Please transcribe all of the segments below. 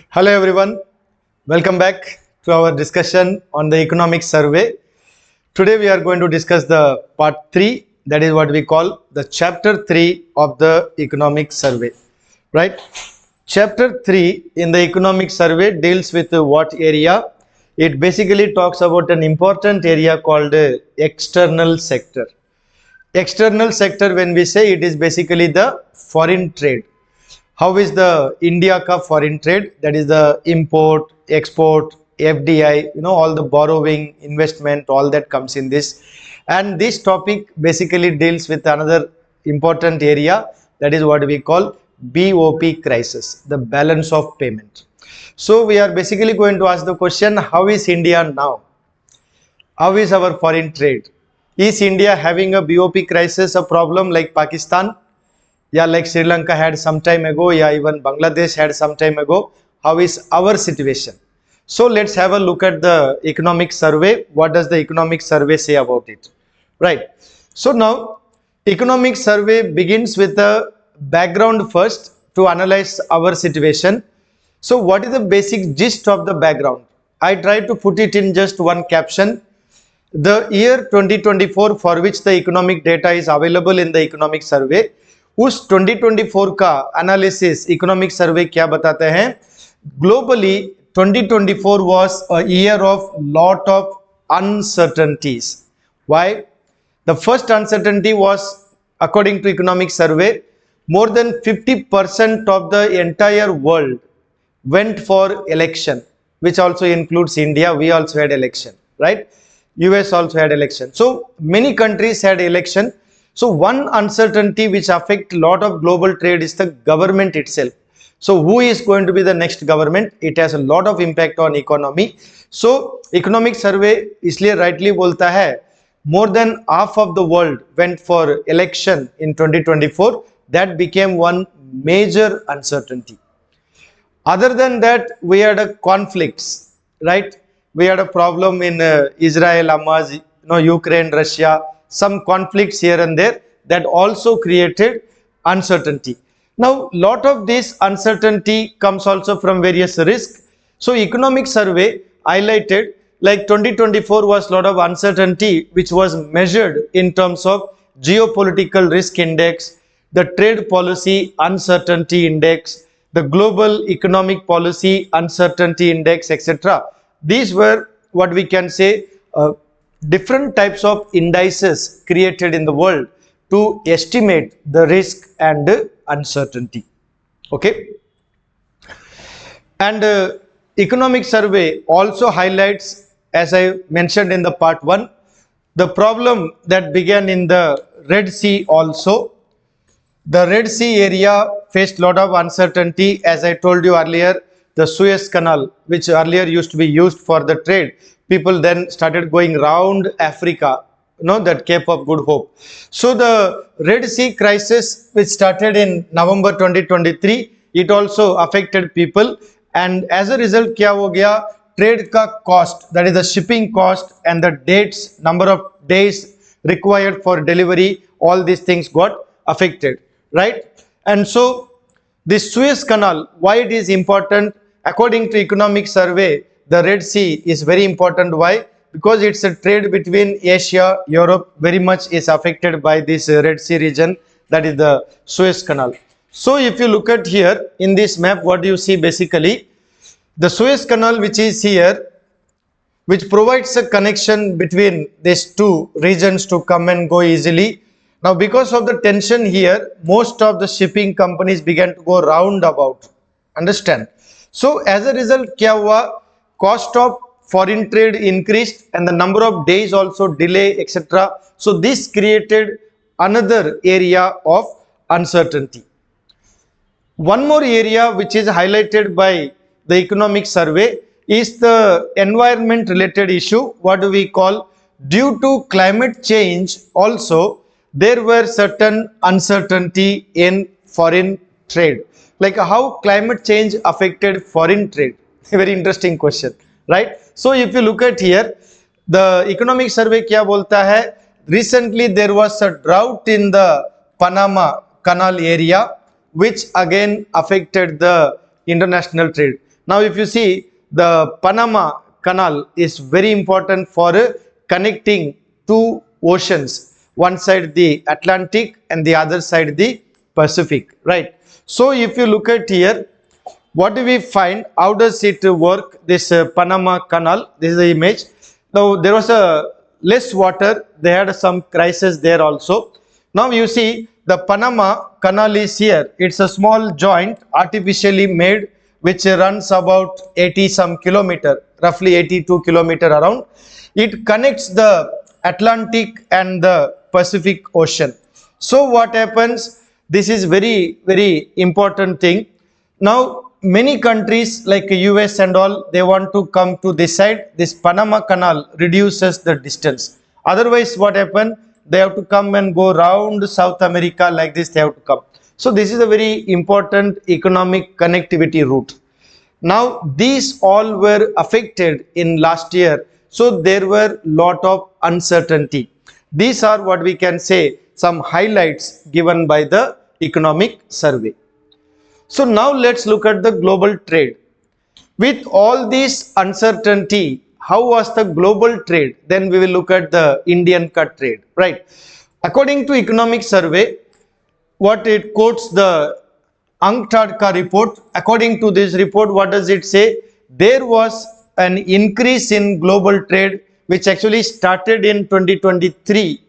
Hello everyone, welcome back to our discussion on the economic survey. Today we are going to discuss the part 3, that is what we call the chapter 3 of the economic survey, right? Chapter 3 in the economic survey deals with what area? It basically talks about an important area called external sector. External sector, when we say, it is basically the foreign trade. How is the India ka foreign trade? That is the import, export, FDI, all the borrowing, investment, all that comes in this. And this topic basically deals with another important area, that is what we call BOP crisis, the balance of payment. So we are basically going to ask the question, how is India now? How is our foreign trade? Is India having a BOP crisis, a problem like Pakistan? Yeah, like Sri Lanka had some time ago, yeah, even Bangladesh had some time ago. How is our situation? So let's have a look at the economic survey. What does the economic survey say about it? Right. So now, economic survey begins with the background first to analyze our situation. So what is the basic gist of the background? I tried to put it in just one caption. The year 2024 for which the economic data is available in the economic survey, उस 2024 का analysis economic survey क्या बताते हैं? Globally 2024 was a year of lot of uncertainties. Why? The first uncertainty was, according to economic survey, more than 50% of the entire world went for election, which also includes India. We also had election, right? US also had election. So many countries had election. So one uncertainty which affects a lot of global trade is the government itself. So who is going to be the next government? It has a lot of impact on economy. So economic survey इसलिए rightly बोलता है, more than half of the world went for election in 2024. That became one major uncertainty. Other than that, we had a conflicts, right? We had a problem in Israel, Hamas, Ukraine, Russia. Some conflicts here and there that also created uncertainty. Now, lot of this uncertainty comes also from various risks. So, economic survey highlighted like 2024 was lot of uncertainty which was measured in terms of geopolitical risk index, the trade policy uncertainty index, the global economic policy uncertainty index, etc. These were what we can say different types of indices created in the world to estimate the risk and uncertainty. Okay. And economic survey also highlights, as I mentioned in the part 1, the problem that began in the Red Sea also. The Red Sea area faced a lot of uncertainty. As I told you earlier, the Suez Canal, which earlier used to be used for the trade, people then started going round Africa, that Cape of Good Hope. So the Red Sea crisis, which started in November 2023, it also affected people, and as a result क्या हो गया? Trade का cost, that is the shipping cost and the dates, number of days required for delivery, all these things got affected, right? And so this Suez Canal, why it is important? According to economic survey, the Red Sea is very important. Why? Because it's a trade between Asia, Europe, very much is affected by this Red Sea region, that is the Suez Canal. So if you look at here in this map, what do you see basically? The Suez Canal, which is here, which provides a connection between these two regions to come and go easily. Now because of the tension here, most of the shipping companies began to go roundabout. Understand? So as a result, क्या हुआ? Cost of foreign trade increased and the number of days also delay, etc. So this created another area of uncertainty. One more area which is highlighted by the economic survey is the environment related issue. What do we call? Due to climate change also, there were certain uncertainty in foreign trade. Like how climate change affected foreign trade? A very interesting question, right? So if you look at here, the economic survey क्या बोलता है? Recently there was a drought in the Panama Canal area, which again affected the international trade. Now if you see, the Panama Canal is very important for connecting two oceans, one side the Atlantic and the other side the Pacific, right? So if you look at here, what do we find? How does it work? This Panama Canal, this is the image. Now there was a less water, they had some crisis there also. Now you see the Panama Canal is here. It's a small joint artificially made which runs about 80 some kilometer, roughly 82 kilometer around. It connects the Atlantic and the Pacific Ocean. So what happens? This is very important thing. Now many countries like US and all, they want to come to this side. This Panama Canal reduces the distance. Otherwise what happen? They have to come and go round South America, like this they have to come. So this is a very important economic connectivity route. Now these all were affected in last year. So there were lot of uncertainty. These are what we can say some highlights given by the economic survey. So now let's look at the global trade. With all this uncertainty, how was the global trade? Then we will look at the Indian cut trade, right? According to economic survey, what it quotes the 𝗕𝗘𝗦𝗧 report. According to this report, what does it say? There was an increase in global trade which actually started in 2023,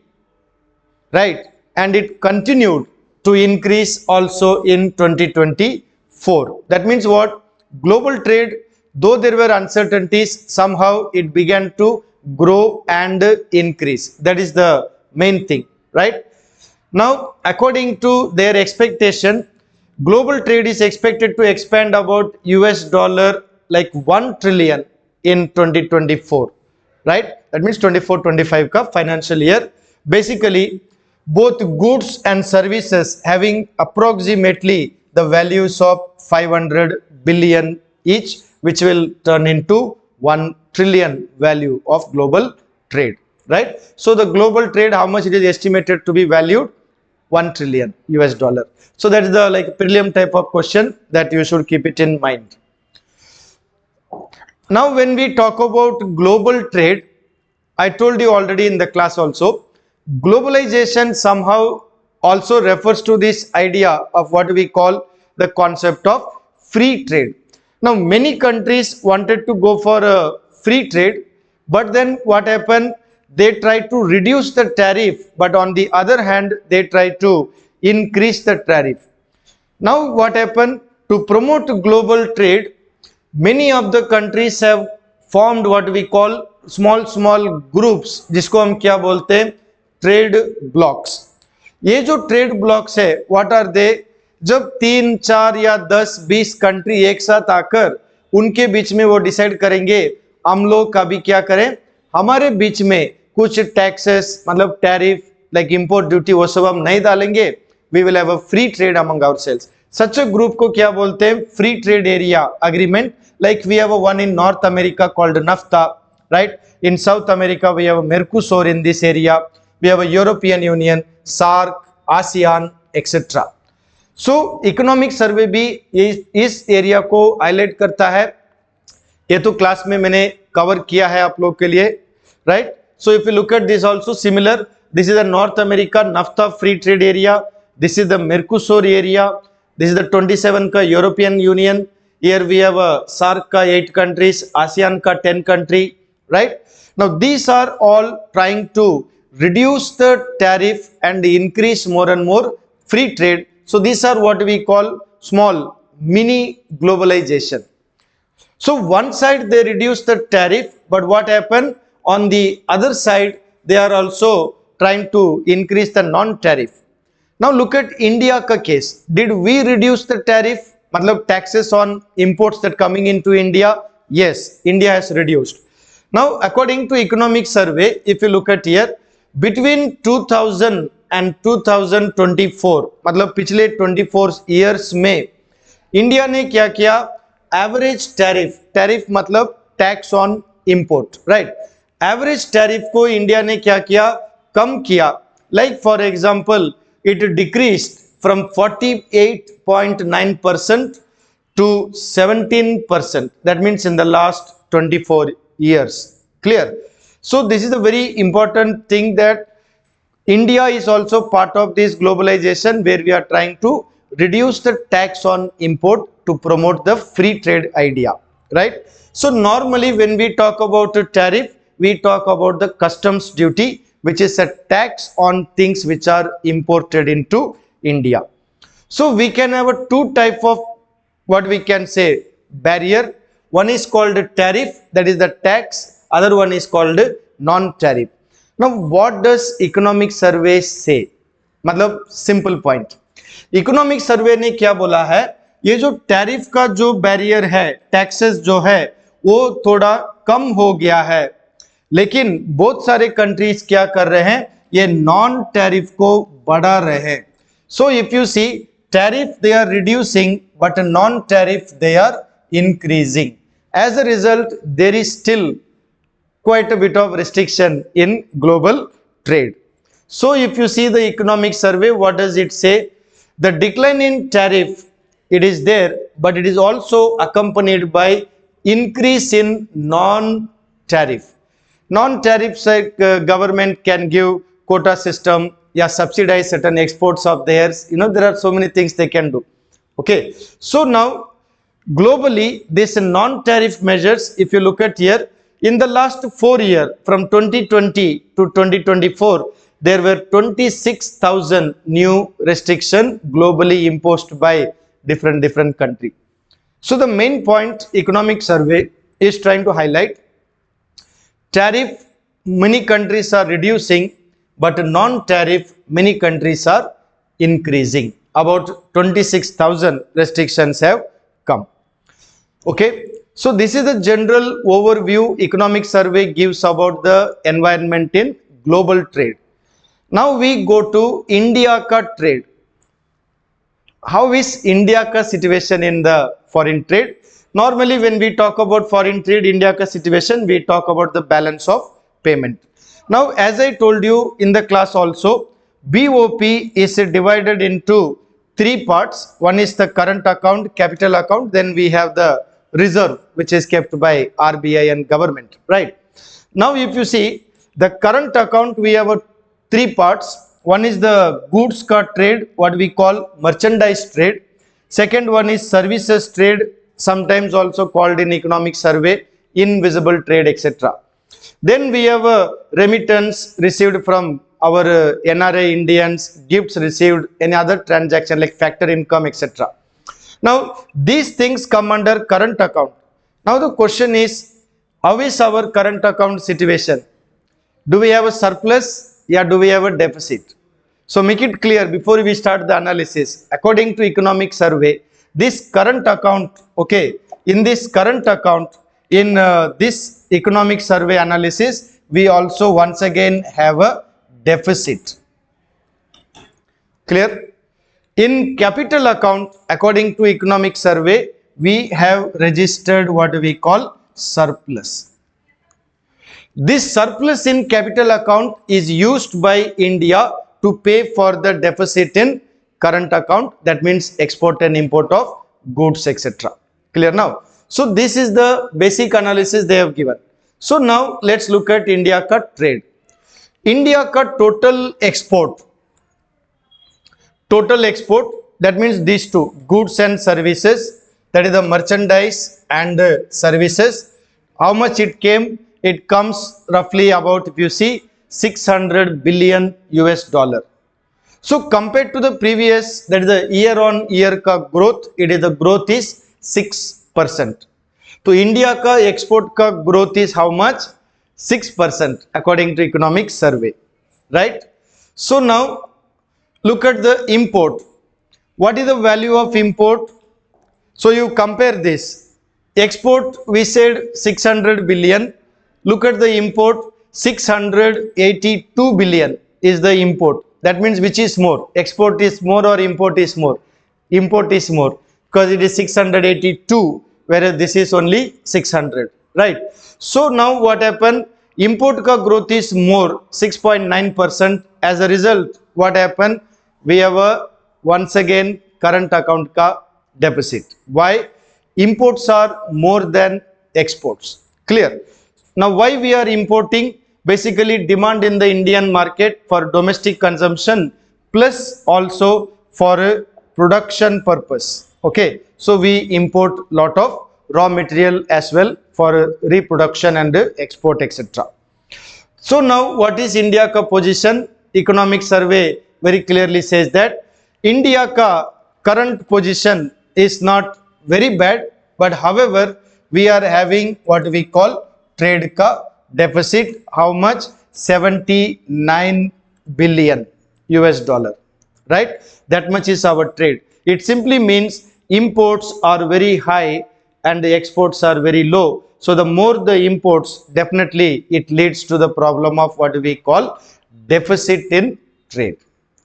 right? And it continued to increase also in 2024. That means what? Global trade, though there were uncertainties, somehow it began to grow and increase. That is the main thing, right? Now, according to their expectation, global trade is expected to expand about $1 trillion in 2024, right? That means 24-25 ka financial year. Basically, both goods and services having approximately the values of 500 billion each, which will turn into 1 trillion value of global trade, right? So the global trade, how much it is estimated to be valued? $1 trillion. So that is the prelim type of question that you should keep it in mind. Now when we talk about global trade, I told you already in the class also, globalization somehow also refers to this idea of what we call the concept of free trade. Now many countries wanted to go for a free trade, but then what happened? They tried to reduce the tariff, but on the other hand, they tried to increase the tariff. Now what happened? To promote global trade, many of the countries have formed what we call small groups, जिसको हम क्या बोलते हैं? Trade blocks. ये जो trade blocks है, what are they? जब 3, 4 या 10, 20 कंट्री एक साथ आकर उनके बीच में वो डिसाइड करेंगे हम लोग कभी क्या करें, हमारे बीच में कुछ टैक्सेस मतलब टैरिफ लाइक इंपोर्ट ड्यूटी वो सब हम नहीं डालेंगे, we will have a free trade among ourselves. Such a group को क्या बोलते हैं? Free trade area agreement. Like we have a one in North America called NAFTA, right? In South America we have a Mercosur in this area. We have a European Union, SAARC, ASEAN, etc. So economic survey भी इस area को highlight करता है. ये तो class में मैंने cover किया है आप लोग के लिए, right? So if you look at this also similar, this is the North America NAFTA free trade area. This is the Mercosur area. This is the 27 का European Union. Here we have a SAARC का 8 countries, ASEAN का 10 country, right? Now these are all trying to reduce the tariff and increase more and more free trade. So these are what we call small mini globalization. So one side they reduce the tariff, but what happened? On the other side they are also trying to increase the non-tariff. Now look at India ka case. Did we reduce the tariff? Matlab taxes on imports that coming into India? Yes, India has reduced. Now according to economic survey, if you look at here, between 2000 and 2024, मतलब पिछले 24 years में India ने क्या किया? Average tariff मतलब tax on import, right? Average tariff को India ने क्या किया? कम किया. Like for example, it decreased from 48.9% to 17%. That means in the last 24 years. Clear? So this is a very important thing, that India is also part of this globalization, where we are trying to reduce the tax on import to promote the free trade idea, right? So normally when we talk about a tariff, we talk about the customs duty, which is a tax on things which are imported into India. So we can have a two type of what we can say barrier. One is called tariff, that is the tax. Other one is called non-tariff. Now what does economic survey say? मतलब simple point. Economic survey ने क्या बोला है, ये जो tariff का जो barrier है, टैक्सेस जो है वो थोड़ा कम हो गया है, लेकिन बहुत सारे कंट्रीज क्या कर रहे हैं, ये नॉन टैरिफ को बढ़ा रहे हैं. So if you see tariff they are reducing but non tariff they are increasing. As a result there is still quite a bit of restriction in global trade. So if you see the economic survey, what does it say? The decline in tariff, it is there, but it is also accompanied by increase in non-tariff. Non-tariff government can give quota system, yeah, subsidize certain exports of theirs. You know, there are so many things they can do. Okay, so now globally this non-tariff measures, if you look at here, in the last 4 years, from 2020 to 2024, there were 26,000 new restrictions globally imposed by different countries. So the main point economic survey is trying to highlight, tariff many countries are reducing, but non-tariff many countries are increasing. About 26,000 restrictions have come. Okay. So this is the general overview economic survey gives about the environment in global trade. Now we go to India ka trade. How is India ka situation in the foreign trade? Normally when we talk about foreign trade, India ka situation, we talk about the balance of payment. Now as I told you in the class also, BOP is divided into three parts. One is the current account, capital account, then we have the reserve, which is kept by RBI and government, right? Now if you see the current account, we have three parts. One is the goods ka trade, what we call merchandise trade. Second one is services trade, sometimes also called in economic survey invisible trade, etc. Then we have a remittance received from our NRA Indians, gifts received, any other transaction like factor income, etc. Now these things come under current account. Now the question is, how is our current account situation? Do we have a surplus? Yeah, do we have a deficit? So make it clear before we start the analysis. According to economic survey, this current account, okay, in this current account, in this economic survey analysis, we also once again have a deficit. Clear? In capital account, according to economic survey, we have registered what we call surplus. This surplus in capital account is used by India to pay for the deficit in current account. That means export and import of goods, etc. Clear now? So this is the basic analysis they have given. So now let's look at India ka trade. India ka total export, that means these two, goods and services, that is the merchandise and services. How much it came? It comes roughly about, if you see, 600 billion US dollar. So compared to the previous, that is the year on year ka growth, it is the growth is 6%. So India ka export ka growth is how much? 6% according to economic survey, right? So now look at the import. What is the value of import? So you compare this. Export we said 600 billion. Look at the import, 682 billion is the import. That means which is more? Export is more or import is more? Import is more, because it is 682, whereas this is only 600, right? So now what happened? Import ka growth is more, 6.9%. As a result, what happened? We have a once again current account ka deficit. Why? imports are more than exports. Clear? Now, why we are importing? Basically, demand in the Indian market for domestic consumption plus also for a production purpose. Okay, so we import lot of raw material as well for reproduction and export, etc. So now, what is India ka position? Economic survey very clearly says that India ka current position is not very bad, but however we are having what we call trade ka deficit. How much? 79 billion US dollar, right? That much is our trade. It simply means imports are very high and the exports are very low. So the more the imports, definitely it leads to the problem of what we call deficit in trade.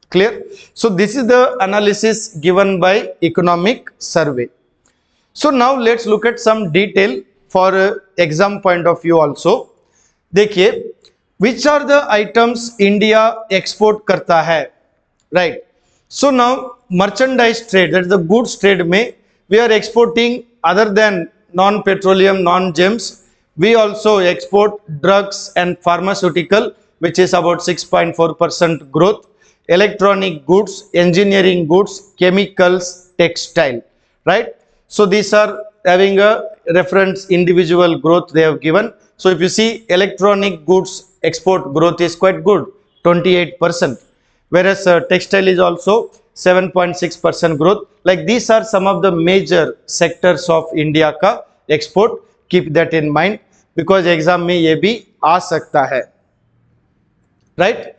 Clear? So this is the analysis given by economic survey. So now let's look at some detail for exam point of view also. देखिए, which are the items India export करता है, right? So now merchandise trade, that is the goods trade में we are exporting other than non-petroleum, non-gems. We also export drugs and pharmaceutical, which is about 6.4% growth. Electronic goods, engineering goods, chemicals, textile, right? So these are having a reference individual growth they have given. So if you see electronic goods export growth is quite good, 28%, whereas textile is also 7.6% growth. Like these are some of the major sectors of India ka export. Keep that in mind because exam में ये भी आ सकता है, right?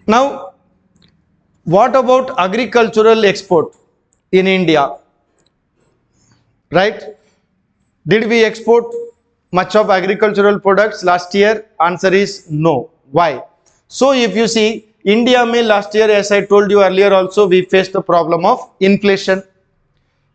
Now, what about agricultural export in India? Right? Did we export much of agricultural products last year? Answer is no. Why? So if you see, India mein last year, as I told you earlier also, we faced the problem of inflation.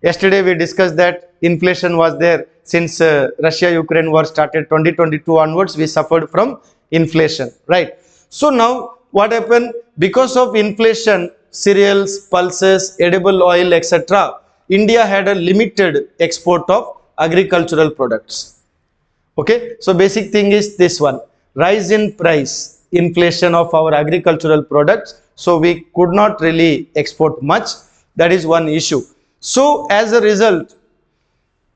Yesterday we discussed that inflation was there since Russia-Ukraine war started 2022 onwards. We suffered from inflation, right? So now what happened? Because of inflation, cereals, pulses, edible oil, etc., India had a limited export of agricultural products. Okay, so basic thing is this one, rise in price, inflation of our agricultural products. So we could not really export much. That is one issue. So as a result,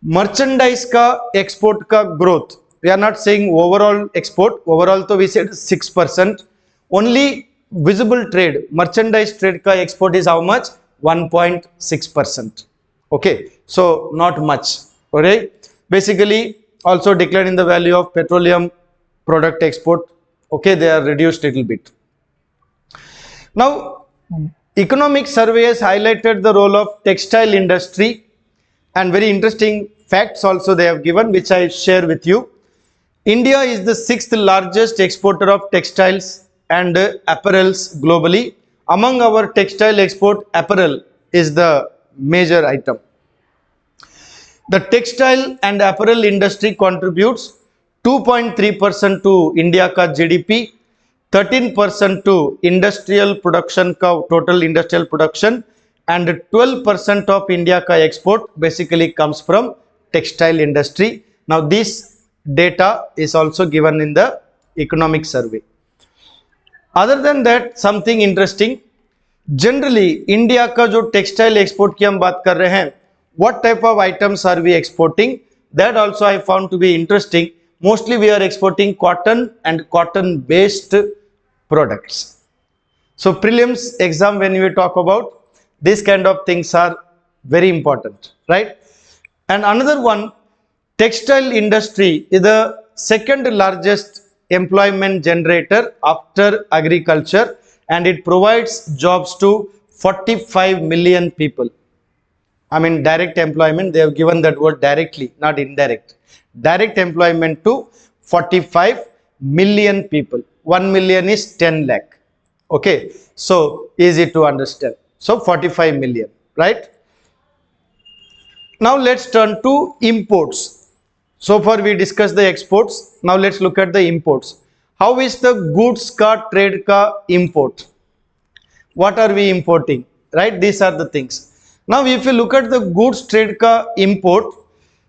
merchandise ka export ka growth, we are not saying overall export, overall to we said 6%. Only visible trade, merchandise trade ka export is how much? 1.6%. Okay, so not much. Alright, basically also decline in the value of petroleum product export. Okay, they are reduced a little bit. Now, economic survey has highlighted the role of textile industry and very interesting facts also they have given, which I share with you. India is the 6th largest exporter of textiles and apparels globally. Among our textile export, apparel is the major item. The textile and apparel industry contributes 2.3% to India ka GDP, 13% to industrial production ka total industrial production, and 12% of India ka export basically comes from textile industry. Now this data is also given in the economic survey. Other than that, something interesting, generally India का जो textile export की हम बात कर रहे हैं, what type of items are we exporting? That also I found to be interesting. Mostly we are exporting cotton and cotton based products. So prelims exam, when we talk about this kind of things are very important, right? And another one, textile industry is the second largest employment generator after agriculture, and it provides jobs to 45 million people. I mean direct employment, they have given that word directly, not indirect. Direct employment to 45 million people. 1 million is 10 lakh. Okay, so easy to understand. So 45 million, right? Now let's turn to imports. So far we discussed the exports. Now let's look at the imports. How is the goods ka trade ka import? What are we importing? Right? These are the things. Now if you look at the goods trade ka import,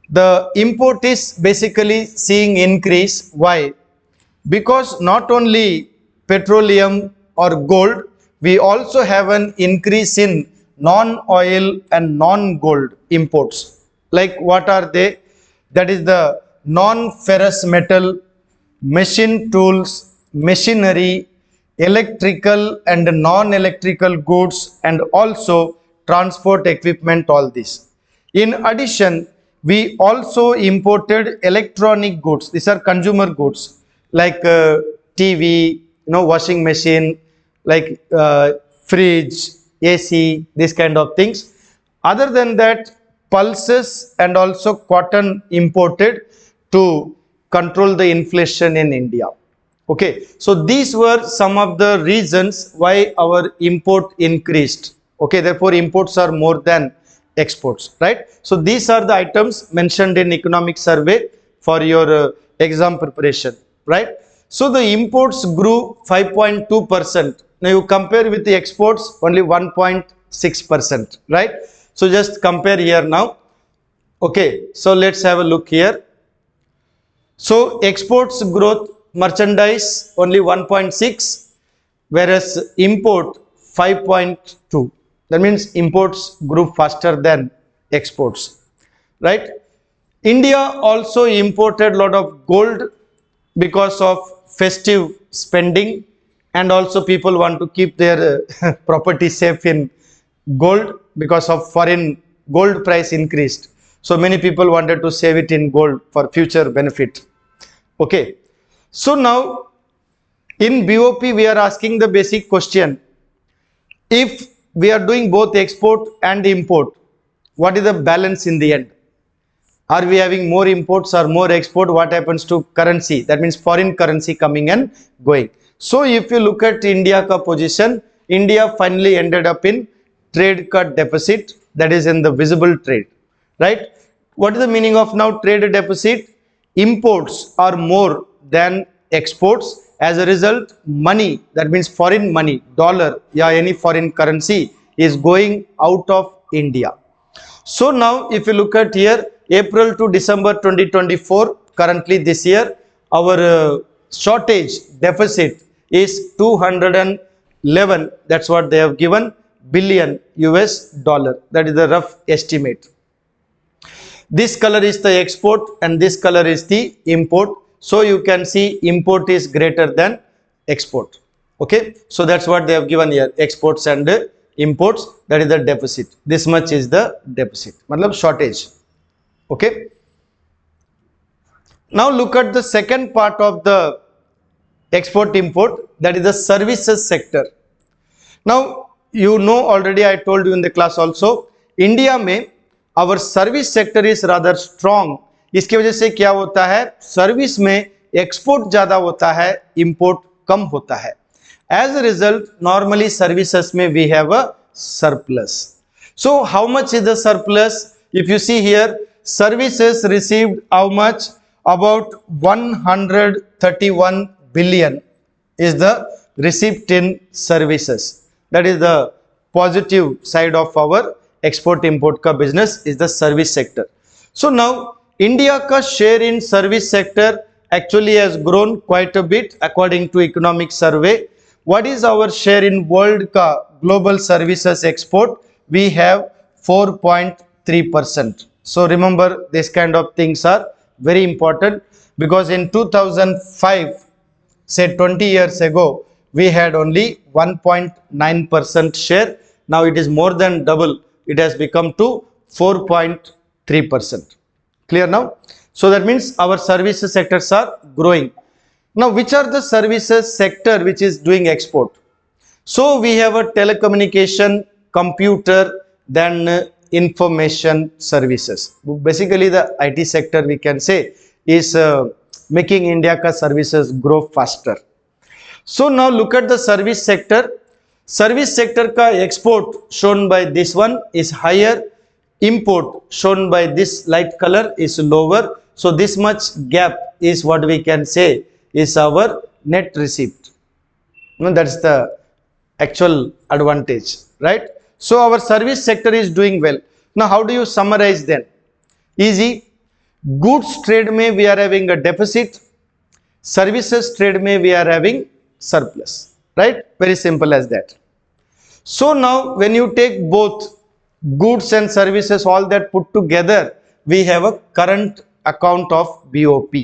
the import is basically seeing increase. Why? Because not only petroleum or gold, we also have an increase in non-oil and non-gold imports. Like what are they? That is the non-ferrous metal, machine tools, machinery, electrical and non-electrical goods, and also transport equipment, all this. In addition, we also imported electronic goods. These are consumer goods like TV, washing machine, like fridge, AC, this kind of things. Other than that, pulses and also cotton imported to control the inflation in India. Okay, so these were some of the reasons why our import increased. Okay, therefore imports are more than exports, right? So these are the items mentioned in economic survey for your exam preparation, right? So the imports grew 5.2%. Now you compare with the exports, only 1.6%, right? So just compare here now. Okay, so let's have a look here. So exports growth, merchandise only 1.6, whereas import 5.2. That means imports grew faster than exports, right? India also imported a lot of gold because of festive spending, and also people want to keep their property safe in gold because of foreign gold price increased. So many people wanted to save it in gold for future benefit. Okay, so now in BOP we are asking the basic question: if we are doing both export and import, what is the balance in the end? Are we having more imports or more export? What happens to currency? That means foreign currency coming and going. So if you look at India ka position, India finally ended up in trade cut deficit, that is in the visible trade, right? What is the meaning of now trade deficit? Imports are more than exports. As a result, money, that means foreign money, dollar, yeah, any foreign currency is going out of India. So now if you look at here, April to December 2024, currently this year, our shortage deficit is 211, that's what they have given, billion US dollar. That is the rough estimate. This color is the export and this color is the import. So you can see import is greater than export. Okay, so that's what they have given here, exports and imports, that is the deficit. This much is the deficit, matlab shortage. Okay, now look at the second part of the export import, that is the services sector. Now you know already, I told you in the class also, India में our service sector is rather strong. इसकी वजह से क्या होता है, service में export ज्यादा होता है, इंपोर्ट कम होता है. As a result, normally services में we have a surplus. So how much is the surplus? If you see here, services received how much? About 131 billion is the receipt in services. That is the positive side of our export import ka business, is the service sector. So now India ka share in service sector actually has grown quite a bit according to economic survey. What is our share in world ka global services export? We have 4.3%. So remember, this kind of things are very important, because in 2005, say 20 years ago, we had only 1.9% share. Now it is more than double. It has become to 4.3%. Clear now? So that means our services sectors are growing. Now which are the services sector which is doing export? So we have a telecommunication, computer, then information services. Basically the IT sector, we can say, is making India ka services grow faster. So now look at the service sector. Service sector ka export shown by this one is higher, import shown by this light color is lower. So this much gap is what we can say is our net receipt. That's the actual advantage, right? So our service sector is doing well. Now how do you summarize then? Easy. Goods trade may we are having a deficit, services trade may we are having surplus, right? Very simple as that. So now when you take both goods and services, all that put together, we have a current account of BOP.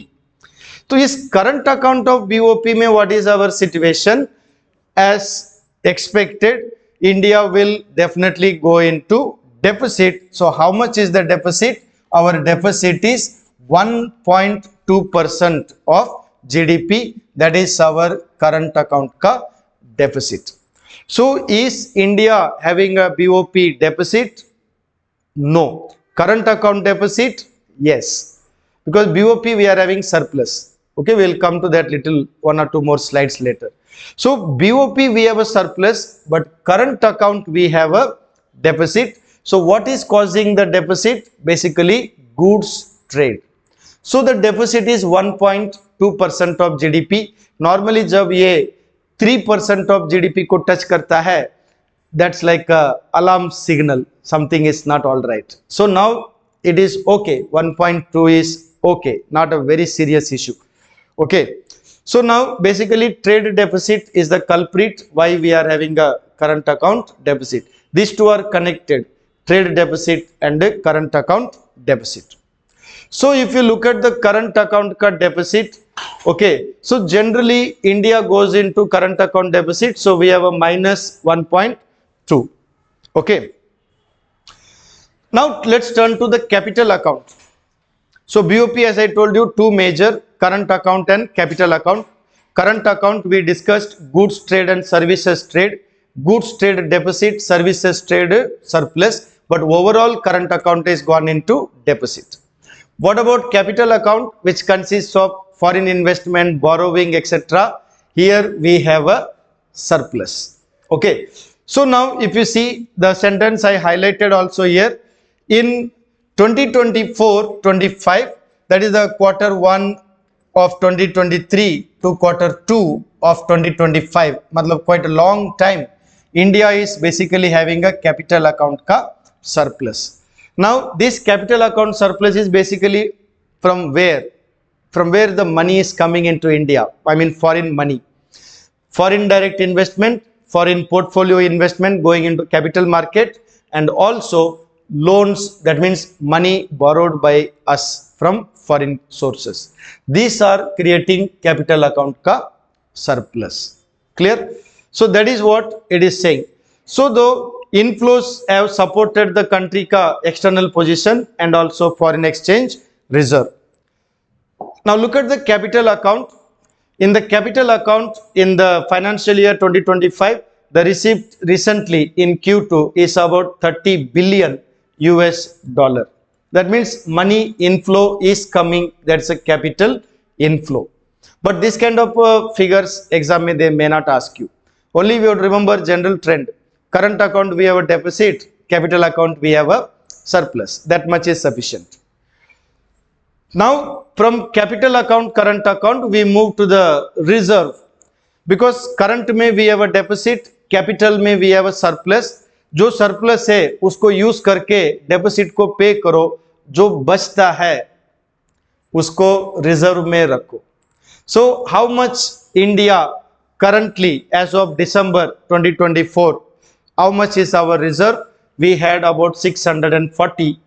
So this current account of BOP mein what is our situation? As expected, India will definitely go into deficit. So how much is the deficit? Our deficit is 1.2% of GDP. That is our current account ka deficit. So is India having a BOP deficit? No. Current account deficit? Yes. Because BOP we are having surplus. Okay, we will come to that little 1 or 2 more slides later. So BOP we have a surplus, but current account we have a deficit. So what is causing the deficit? Basically goods trade. So the deficit is 1.2% of GDP. Normally जब ये 3% of GDP को touch करता है, that's like a alarm signal, something is not all right. So now it is okay, 1.2 is okay, not a very serious issue. Okay, so now basically trade deficit is the culprit why we are having a current account deficit. These two are connected, trade deficit and current account deficit. So if you look at the current account ka deficit, okay, so generally India goes into current account deficit, so we have a minus 1.2. okay, now let's turn to the capital account. So BOP, as I told you, two major, current account and capital account. Current account we discussed goods trade and services trade. Goods trade deficit, services trade surplus, but overall current account is gone into deficit. What about capital account, which consists of foreign investment, borrowing, etc.? Here we have a surplus. Okay, so now if you see the sentence I highlighted also here, in 2024-25, that is the quarter 1 of 2023 to quarter 2 of 2025, matlab quite a long time, India is basically having a capital account ka surplus. Now this capital account surplus is basically from where? From where the money is coming into India, I mean foreign money. Foreign direct investment, foreign portfolio investment going into capital market, and also loans, that means money borrowed by us from foreign sources. These are creating capital account ka surplus. Clear? So that is what it is saying. So though inflows have supported the country ka external position and also foreign exchange reserve. Now look at the capital account. In the capital account in the financial year 2025, the receipt recently in Q2 is about 30 billion US dollar. That means money inflow is coming, that's a capital inflow. But this kind of figures exam mein they may not ask you. Only we would remember general trend. Current account we have a deficit, capital account we have a surplus. That much is sufficient. Now from capital account, current account, we move to the reserve. Because current में we have a deficit, capital में we have a surplus. जो surplus है उसको use करके deficit को pay करो, जो बचता है उसको reserve में रखो. So how much India currently as of December 2024, how much is our reserve? We had about 640,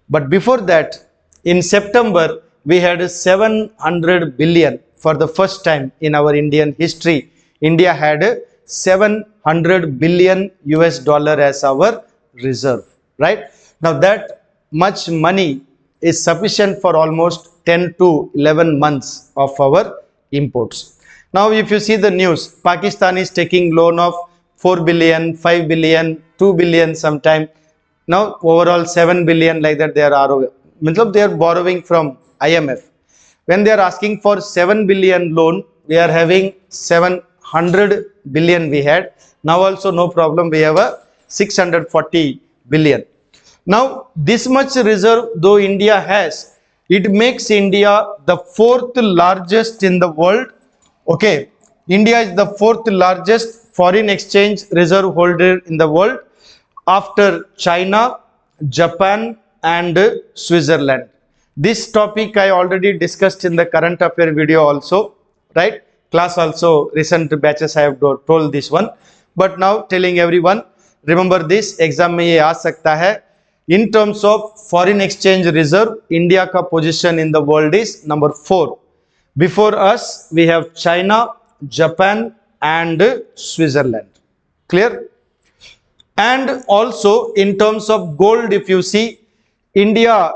but before that in September we had 700 billion. For the first time in our Indian history, India had 700 billion US dollar as our reserve, right? Now that much money is sufficient for almost 10 to 11 months of our imports. Now if you see the news, Pakistan is taking loan of 4 billion, 5 billion, 2 billion sometime. Now overall 7 billion, like that they are they are borrowing from IMF. When they are asking for 7 billion loan, we are having 700 billion we had. Now also no problem, we have a 640 billion. Now this much reserve though India has, it makes India the 4th largest in the world. Okay, India is the 4th largest foreign exchange reserve holder in the world. after China, Japan and Switzerland. This topic I already discussed in the current affair video also, right? Class also, recent batches I have told this one, but now telling everyone, remember this, exam में ये आ सकता है. In terms of foreign exchange reserve, India का position in the world is number 4. Before us, we have China, Japan and Switzerland. Clear? And also in terms of gold, if you see, India,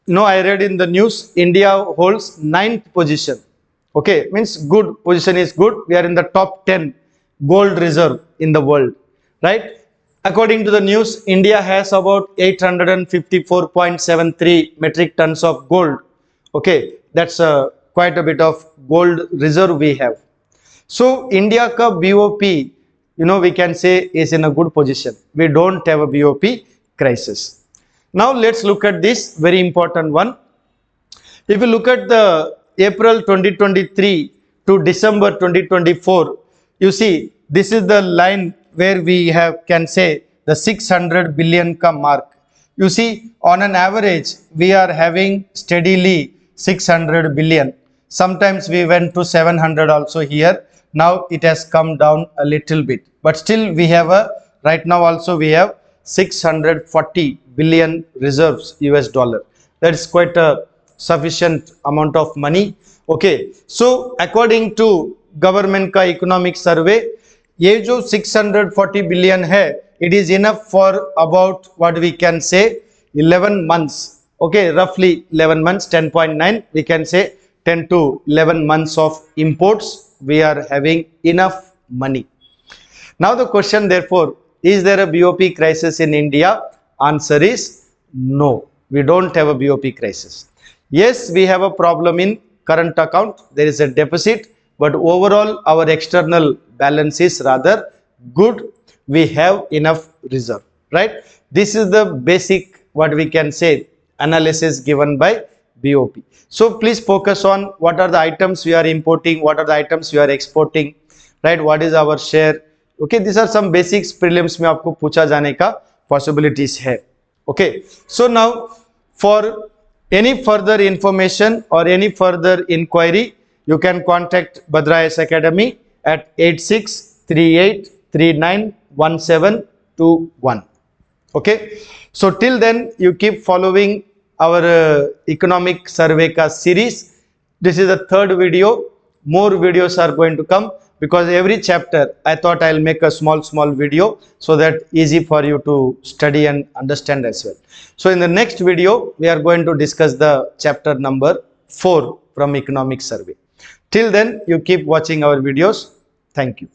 I read in the news, India holds 9th position. Okay, means good position is good. We are in the top 10 gold reserve in the world, right? According to the news, India has about 854.73 metric tons of gold. Okay, that's quite a bit of gold reserve we have. So India ka BOP, we can say is in a good position. We don't have a BOP crisis. Now let's look at this very important one. If you look at the April 2023 to December 2024, you see this is the line where we can say the 600 billion ka mark. You see, on an average, we are having steadily 600 billion. Sometimes we went to 700 also here. Now it has come down a little bit, but still we have right now also we have 640 billion reserves US dollar. That is quite a sufficient amount of money. Okay, so according to government ka economic survey, ये जो 640 billion है, it is enough for about what we can say 11 months. Okay, roughly 11 months, 10.9, we can say 10 to 11 months of imports. We are having enough money. Now the question therefore, is there a BOP crisis in India? Answer is no. We don't have a BOP crisis. Yes, we have a problem in current account. There is a deficit, but overall our external balance is rather good. We have enough reserve, right? This is the basic, what we can say, analysis given by BOP. So please focus on what are the items we are importing, what are the items we are exporting, right? What is our share? Okay, these are some basics. Prelims में आपको पूछा जाने का possibilities है. Okay, so now for any further information or any further inquiry, you can contact Bhadra IAS Academy at 8638391721. Okay, so till then you keep following our economic survey ka series. This is the 3rd video. More videos are going to come because every chapter I thought I'll make a small video so that easy for you to study and understand as well. So in the next video we are going to discuss the chapter number 4 from economic survey. Till then you keep watching our videos. Thank you.